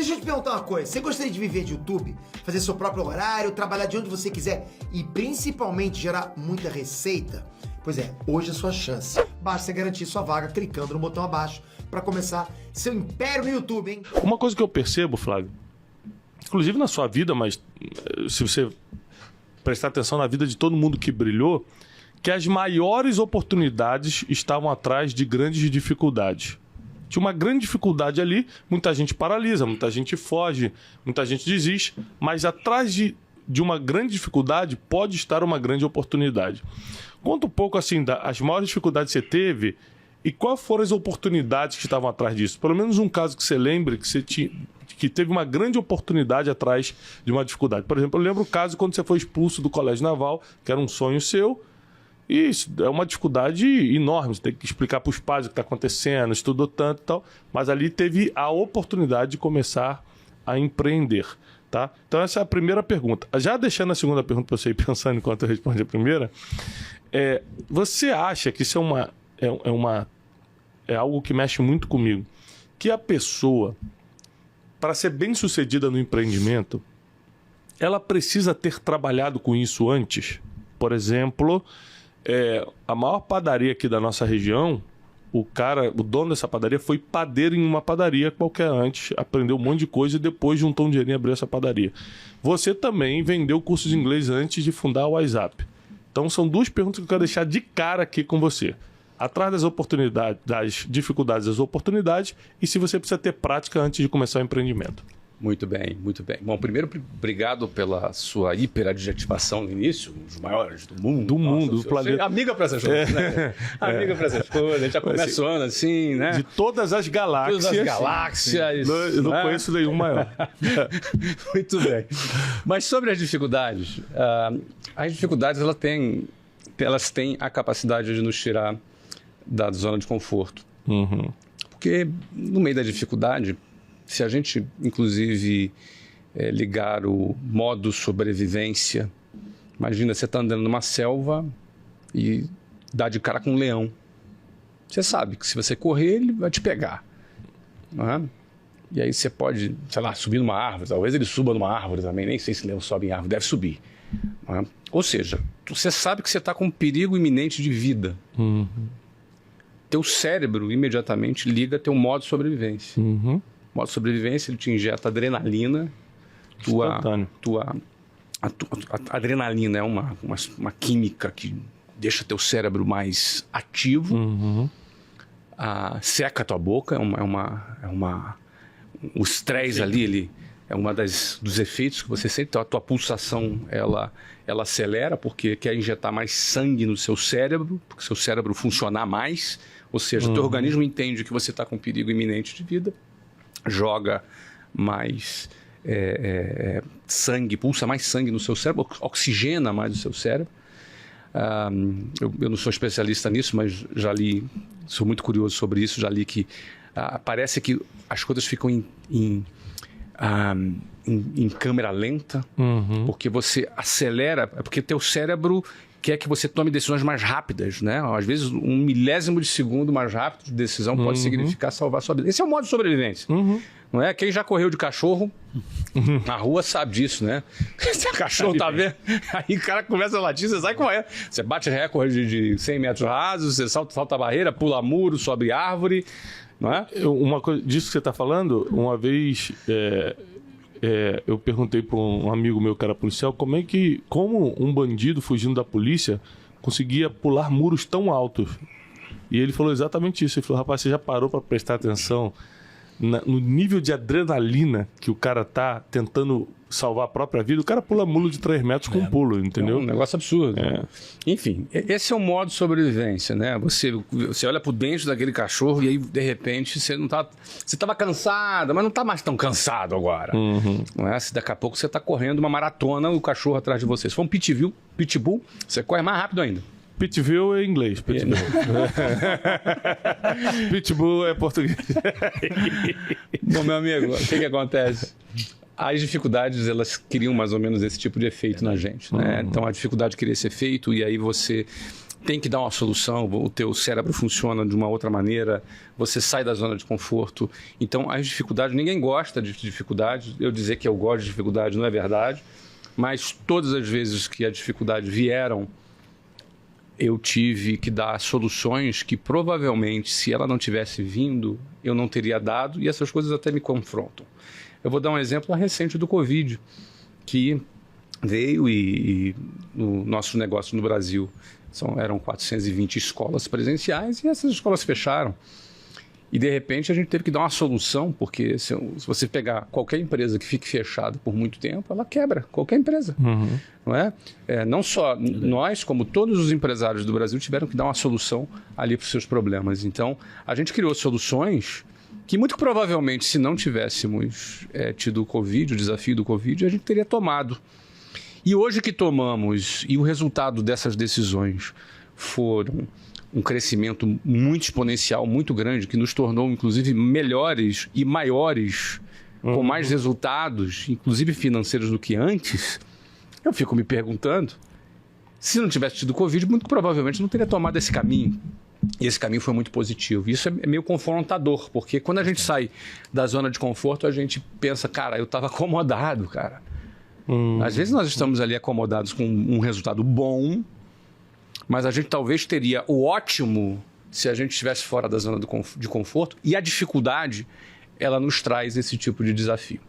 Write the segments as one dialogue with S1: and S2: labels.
S1: Deixa eu te perguntar uma coisa. Você gostaria de viver de YouTube? Fazer seu próprio horário, trabalhar de onde você quiser e principalmente gerar muita receita? Pois é, hoje é a sua chance. Basta você garantir sua vaga clicando no botão abaixo para começar seu império no YouTube, hein?
S2: Uma coisa que eu percebo, Flávio, inclusive na sua vida, mas se você prestar atenção na vida de todo mundo que brilhou, que as maiores oportunidades estavam atrás de grandes dificuldades. Tinha uma grande dificuldade ali, muita gente paralisa, muita gente foge, muita gente desiste, mas atrás de uma grande dificuldade pode estar uma grande oportunidade. Conta um pouco assim, as maiores dificuldades que você teve e quais foram as oportunidades que estavam atrás disso. Pelo menos um caso que você lembre que teve uma grande oportunidade atrás de uma dificuldade. Por exemplo, eu lembro o caso quando você foi expulso do Colégio Naval, que era um sonho seu, e isso é uma dificuldade enorme. Você tem que explicar para os pais o que está acontecendo, estudou tanto e tal, mas ali teve a oportunidade de começar a empreender. Tá? Então essa é a primeira pergunta. Já deixando a segunda pergunta para você ir pensando enquanto eu respondo a primeira, você acha que isso é algo que mexe muito comigo, que a pessoa, para ser bem sucedida no empreendimento, ela precisa ter trabalhado com isso antes? Por exemplo, a maior padaria aqui da nossa região, o dono dessa padaria foi padeiro em uma padaria qualquer antes, aprendeu um monte de coisa e depois juntou um dinheirinho e abriu essa padaria. Você também vendeu cursos de inglês antes de fundar o WhatsApp. Então são duas perguntas que eu quero deixar de cara aqui com você. Atrás das oportunidades, das dificuldades, das oportunidades, e se você precisa ter prática antes de começar o empreendimento.
S3: Muito bem, muito bem. Bom, primeiro, obrigado pela sua hiperadjetivação no início, um dos maiores do mundo.
S2: Do mundo, do planeta.
S3: Amiga para essas coisas, né? Amiga para essas coisas. A gente já começa o ano assim, né?
S2: De todas as galáxias.
S3: Todas as galáxias.
S2: Eu não conheço nenhum maior.
S3: Muito bem. Mas sobre as dificuldades, elas têm a capacidade de nos tirar da zona de conforto.
S2: Uhum.
S3: Porque no meio da dificuldade, se a gente, inclusive, ligar o modo sobrevivência, imagina, você está andando numa selva e dá de cara com um leão. Você sabe que se você correr, ele vai te pegar. Não é? E aí você pode, sei lá, subir numa árvore. Talvez ele suba numa árvore também. Nem sei se leão sobe em árvore, deve subir. Não é? Ou seja, você sabe que você está com um perigo iminente de vida.
S2: Uhum.
S3: Teu cérebro imediatamente liga teu modo de sobrevivência.
S2: Uhum.
S3: O modo de sobrevivência, ele te injeta adrenalina. A adrenalina é uma química que deixa teu cérebro mais ativo.
S2: Uhum.
S3: Seca a tua boca, o estresse ali, ele é uma dos efeitos que você sente. Então, a tua pulsação, ela acelera porque quer injetar mais sangue no seu cérebro, porque seu cérebro funcionar mais. Ou seja, o teu organismo entende que você está com perigo iminente de vida, joga mais sangue, pulsa mais sangue no seu cérebro, oxigena mais o seu cérebro. Eu não sou especialista nisso, mas já li, sou muito curioso sobre isso, já li que parece que as coisas ficam em câmera lenta, porque você acelera, porque teu cérebro quer que você tome decisões mais rápidas, né? Às vezes, 1 milésimo de segundo mais rápido de decisão pode significar salvar sua vida. Esse é o modo de sobrevivência. Não é? Quem já correu de cachorro na rua sabe disso, né? Se o cachorro tá vendo, aí o cara começa a latir, você sai correndo. Você bate recorde de 100 metros rasos, você salta a barreira, pula muro, sobe árvore, não é?
S2: Uma coisa disso que você está falando, uma vez eu perguntei para um amigo meu que era policial como um bandido fugindo da polícia conseguia pular muros tão altos. E ele falou exatamente isso. Ele falou, rapaz, você já parou para prestar atenção no nível de adrenalina que o cara tá tentando salvar a própria vida? O cara pula muro de 3 metros com um pulo, entendeu?
S3: É um negócio absurdo. Enfim, esse é o modo de sobrevivência, né? Você olha por dentro daquele cachorro e aí, de repente, você não tá... Você estava cansado, mas não tá mais tão cansado agora. Não é? Se daqui a pouco você tá correndo uma maratona, o cachorro atrás de você. Se for um pitbull, você corre mais rápido ainda.
S2: Pitbull é inglês. Pitbull é português.
S3: Bom, meu amigo, o que acontece? As dificuldades, elas criam mais ou menos esse tipo de efeito na gente, né? Então, a dificuldade cria esse efeito e aí você tem que dar uma solução, o teu cérebro funciona de uma outra maneira, você sai da zona de conforto. Então, as dificuldades, ninguém gosta de dificuldades. Eu dizer que eu gosto de dificuldade não é verdade, mas todas as vezes que a dificuldade vieram, eu tive que dar soluções que provavelmente, se ela não tivesse vindo, eu não teria dado, e essas coisas até me confrontam. Eu vou dar um exemplo recente do Covid, que veio e no nosso negócio no Brasil eram 420 escolas presenciais e essas escolas fecharam. E, de repente, a gente teve que dar uma solução, porque se você pegar qualquer empresa que fique fechada por muito tempo, ela quebra, qualquer empresa. Não é? Não só nós, como todos os empresários do Brasil tiveram que dar uma solução ali para os seus problemas. Então, a gente criou soluções que, muito provavelmente, se não tivéssemos tido o Covid, o desafio do Covid, a gente teria tomado. E hoje que tomamos, e o resultado dessas decisões foram um crescimento muito exponencial, muito grande, que nos tornou, inclusive, melhores e maiores, com mais resultados, inclusive financeiros, do que antes, eu fico me perguntando, se não tivesse tido Covid, muito provavelmente não teria tomado esse caminho. E esse caminho foi muito positivo. Isso é meio confrontador, porque quando a gente sai da zona de conforto, a gente pensa, cara, eu estava acomodado, cara. Às vezes nós estamos ali acomodados com um resultado bom, mas a gente talvez teria o ótimo se a gente estivesse fora da zona de conforto, e a dificuldade, ela nos traz esse tipo de desafio.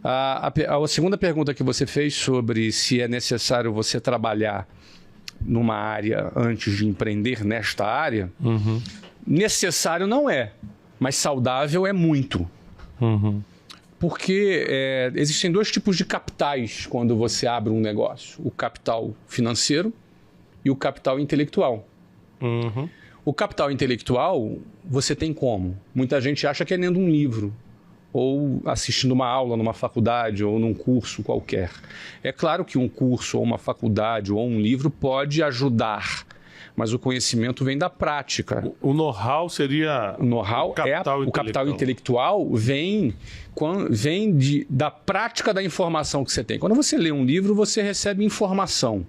S3: A segunda pergunta que você fez sobre se é necessário você trabalhar numa área antes de empreender nesta área, necessário não é, mas saudável é muito. Porque existem dois tipos de capitais quando você abre um negócio. O capital financeiro e o capital intelectual. O capital intelectual você tem como? Muita gente acha que é lendo um livro, ou assistindo uma aula numa faculdade, ou num curso qualquer. É claro que um curso, ou uma faculdade, ou um livro pode ajudar, mas o conhecimento vem da prática.
S2: O know-how seria...
S3: O know-how o capital intelectual vem da prática da informação que você tem. Quando você lê um livro, você recebe informação.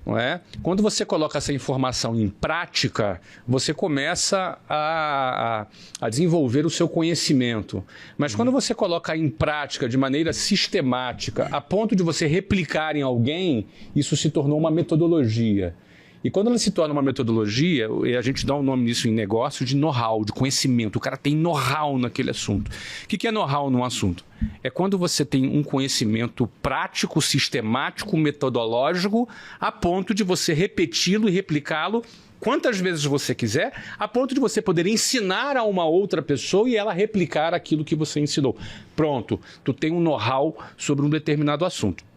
S3: Não é? Quando você coloca essa informação em prática, você começa a desenvolver o seu conhecimento. Mas quando você coloca em prática de maneira sistemática, a ponto de você replicar em alguém, isso se tornou uma metodologia. E quando ela se torna uma metodologia, a gente dá um nome nisso em negócio de know-how, de conhecimento. O cara tem know-how naquele assunto. O que é know-how num assunto? É quando você tem um conhecimento prático, sistemático, metodológico, a ponto de você repeti-lo e replicá-lo quantas vezes você quiser, a ponto de você poder ensinar a uma outra pessoa e ela replicar aquilo que você ensinou. Pronto, tu tem um know-how sobre um determinado assunto.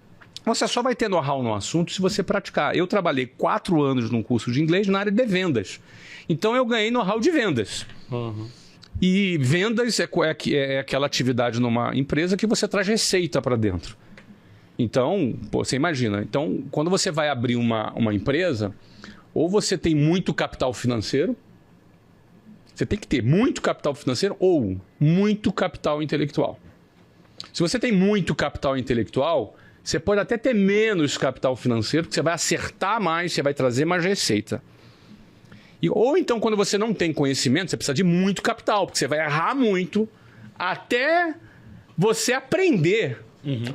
S3: Você só vai ter know-how no assunto se você praticar. Eu trabalhei 4 anos num curso de inglês na área de vendas. Então, eu ganhei know-how de vendas. E vendas é aquela atividade numa empresa que você traz receita para dentro. Então, você imagina. Então, quando você vai abrir uma empresa, ou você tem muito capital financeiro, você tem que ter muito capital financeiro ou muito capital intelectual. Se você tem muito capital intelectual, você pode até ter menos capital financeiro, porque você vai acertar mais, você vai trazer mais receita. Ou então, quando você não tem conhecimento, você precisa de muito capital, porque você vai errar muito até você aprender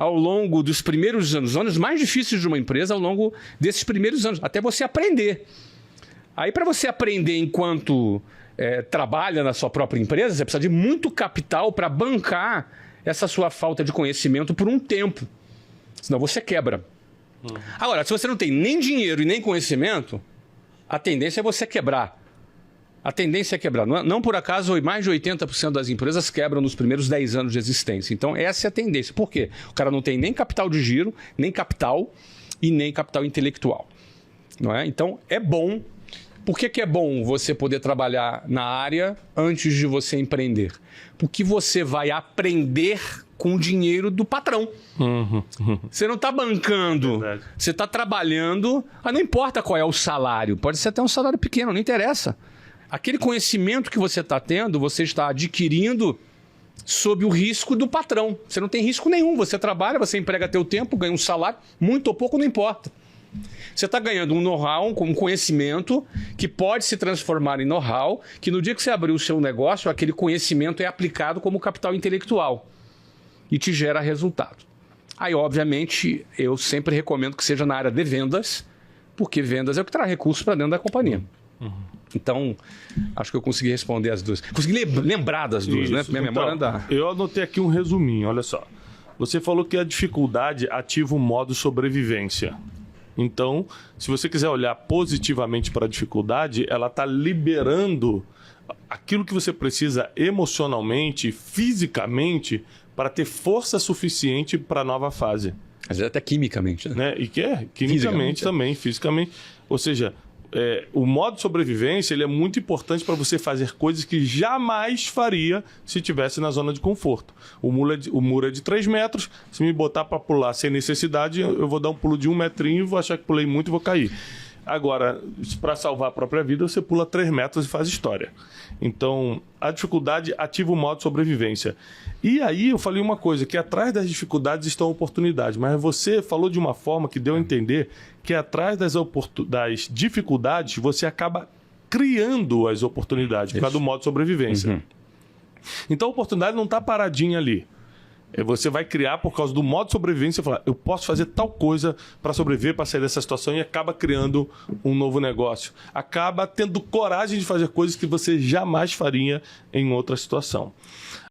S3: ao longo dos primeiros anos, os anos mais difíceis de uma empresa, ao longo desses primeiros anos, até você aprender. Aí, para você aprender enquanto trabalha na sua própria empresa, você precisa de muito capital para bancar essa sua falta de conhecimento por um tempo. Senão você quebra. Agora, se você não tem nem dinheiro e nem conhecimento, a tendência é você quebrar. A tendência é quebrar. Não por acaso, mais de 80% das empresas quebram nos primeiros 10 anos de existência. Então, essa é a tendência. Por quê? O cara não tem nem capital de giro, nem capital e nem capital intelectual. Não é? Então, é bom. Por que é bom você poder trabalhar na área antes de você empreender? Porque você vai aprender com o dinheiro do patrão. Você não está bancando, você está trabalhando, não importa qual é o salário, pode ser até um salário pequeno, não interessa. Aquele conhecimento que você está tendo, você está adquirindo sob o risco do patrão. Você não tem risco nenhum, você trabalha, você emprega teu tempo, ganha um salário, muito ou pouco, não importa. Você está ganhando um know-how, um conhecimento que pode se transformar em know-how, que no dia que você abrir o seu negócio, aquele conhecimento é aplicado como capital intelectual e te gera resultado. Aí, obviamente, eu sempre recomendo que seja na área de vendas, porque vendas é o que traz recursos para dentro da companhia. Então, acho que eu consegui responder as duas. Consegui lembrar das duas,
S2: Isso.
S3: né? Minha memória
S2: Então,
S3: anda...
S2: eu anotei aqui um resuminho, olha só. Você falou que a dificuldade ativa o modo sobrevivência. Então, se você quiser olhar positivamente para a dificuldade, ela está liberando aquilo que você precisa emocionalmente, fisicamente, para ter força suficiente para a nova fase.
S3: Às vezes até quimicamente, né?
S2: E que é quimicamente também, fisicamente. Ou seja, o modo sobrevivência ele é muito importante para você fazer coisas que jamais faria se estivesse na zona de conforto. O muro é de 3 metros, se me botar para pular sem necessidade, eu vou dar um pulo de 1 metrinho, vou achar que pulei muito e vou cair. Agora, para salvar a própria vida, você pula 3 metros e faz história. Então, a dificuldade ativa o modo sobrevivência. E aí eu falei uma coisa, que atrás das dificuldades estão oportunidades, mas você falou de uma forma que deu a entender que atrás das dificuldades você acaba criando as oportunidades, por causa do modo sobrevivência. Então a oportunidade não está paradinha ali. Você vai criar por causa do modo de sobrevivência, falar, eu posso fazer tal coisa para sobreviver, para sair dessa situação e acaba criando um novo negócio. Acaba tendo coragem de fazer coisas que você jamais faria em outra situação.